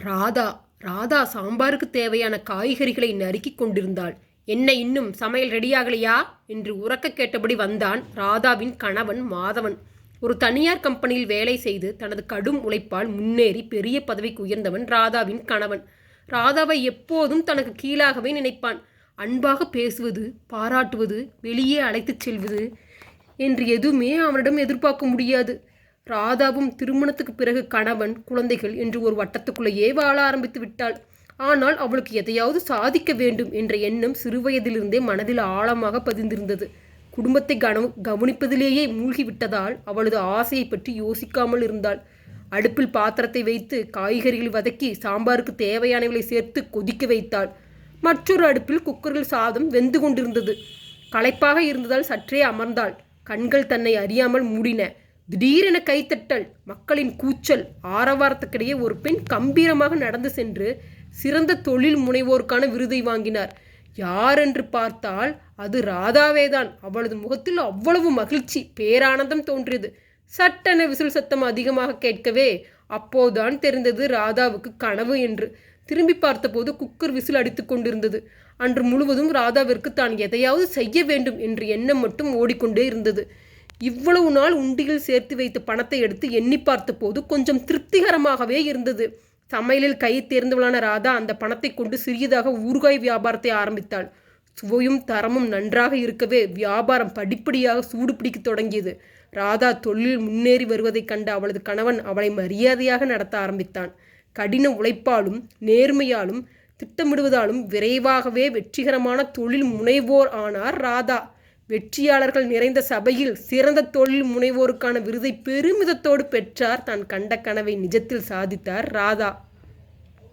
ராதா ராதா சாம்பாருக்கு தேவையான காய்கறிகளை நறுக்கிக் கொண்டிருந்தாள். என்ன, இன்னும் சமையல் ரெடியாகலையா என்று உரக்க கேட்டபடி வந்தான் ராதாவின் கணவன் மாதவன். ஒரு தனியார் கம்பெனியில் வேலை செய்து தனது கடும் உழைப்பால் முன்னேறி பெரிய பதவிக்கு உயர்ந்தவன் ராதாவின் கணவன். ராதாவை எப்போதும் தனக்கு கீழாகவே நினைப்பான். அன்பாக பேசுவது, பாராட்டுவது, வெளியே அழைத்துச் செல்வது என்று எதுவுமே அவனிடம் எதிர்பார்க்க முடியாது. ராதாவும் திருமணத்துக்கு பிறகு கணவன், குழந்தைகள் என்று ஒரு வட்டத்துக்குள்ளேயே வாழ ஆரம்பித்து விட்டாள். ஆனால் அவளுக்கு எதையாவது சாதிக்க வேண்டும் என்ற எண்ணம் சிறுவயதிலிருந்தே மனதில் ஆழமாக பதிந்திருந்தது. குடும்பத்தை கவனிப்பதிலேயே மூழ்கிவிட்டதால் அவளது ஆசையை பற்றி யோசிக்காமல் இருந்தாள். அடுப்பில் பாத்திரத்தை வைத்து காய்கறிகளை வதக்கி சாம்பாருக்கு தேவையானவளை சேர்த்து கொதிக்க வைத்தாள். மற்றொரு அடுப்பில் குக்கரில் சாதம் வெந்து கொண்டிருந்தது. களைப்பாக இருந்ததால் சற்றே அமர்ந்தாள். கண்கள் தன்னை அறியாமல் மூடின. திடீரென கைத்தட்டல், மக்களின் கூச்சல், ஆரவாரத்துக்கிடையே ஒரு பெண் கம்பீரமாக நடந்து சென்று சிறந்த தொழில் முனைவோருக்கான விருதை வாங்கினார். யார் என்று பார்த்தால் அது ராதாவேதான். அவளது முகத்தில் அவ்வளவு மகிழ்ச்சி, பேரானந்தம் தோன்றியது. சட்டென விசில் சத்தம் அதிகமாக கேட்கவே அப்போதான் தெரிந்தது ராதாவுக்கு கனவு என்று. திரும்பி பார்த்தபோது குக்கர் விசில் அடித்து கொண்டிருந்தது. அன்று முழுவதும் ராதாவிற்கு தான் எதையாவது செய்ய வேண்டும் என்ற எண்ணம் மட்டும் ஓடிக்கொண்டே இருந்தது. இவ்வளவு நாள் உண்டியில் சேர்த்து வைத்த பணத்தை எடுத்து எண்ணி பார்த்தபோது கொஞ்சம் திருப்திகரமாகவே இருந்தது. சமையலில் கை தேர்ந்தவளான ராதா அந்த பணத்தை கொண்டு சிறியதாக ஊறுகாய் வியாபாரத்தை ஆரம்பித்தாள். சுவையும் தரமும் நன்றாக இருக்கவே வியாபாரம் படிப்படியாக சூடு பிடிக்க தொடங்கியது. ராதா தொழிலில் முன்னேறி வருவதைக் கண்ட அவளது கணவன் அவளை மரியாதையாக நடத்த ஆரம்பித்தான். கடின உழைப்பாலும் நேர்மையாலும் திட்டமிடுவதாலும் விரைவாகவே வெற்றிகரமான தொழில் முனைவோர் ஆனார் ராதா. வெற்றியாளர்கள் நிறைந்த சபையில் சிறந்த தொழில் முனைவோருக்கான விருதை பெருமிதத்தோடு பெற்றார். தான் கண்ட கனவை நிஜத்தில் சாதித்தார் ராதா.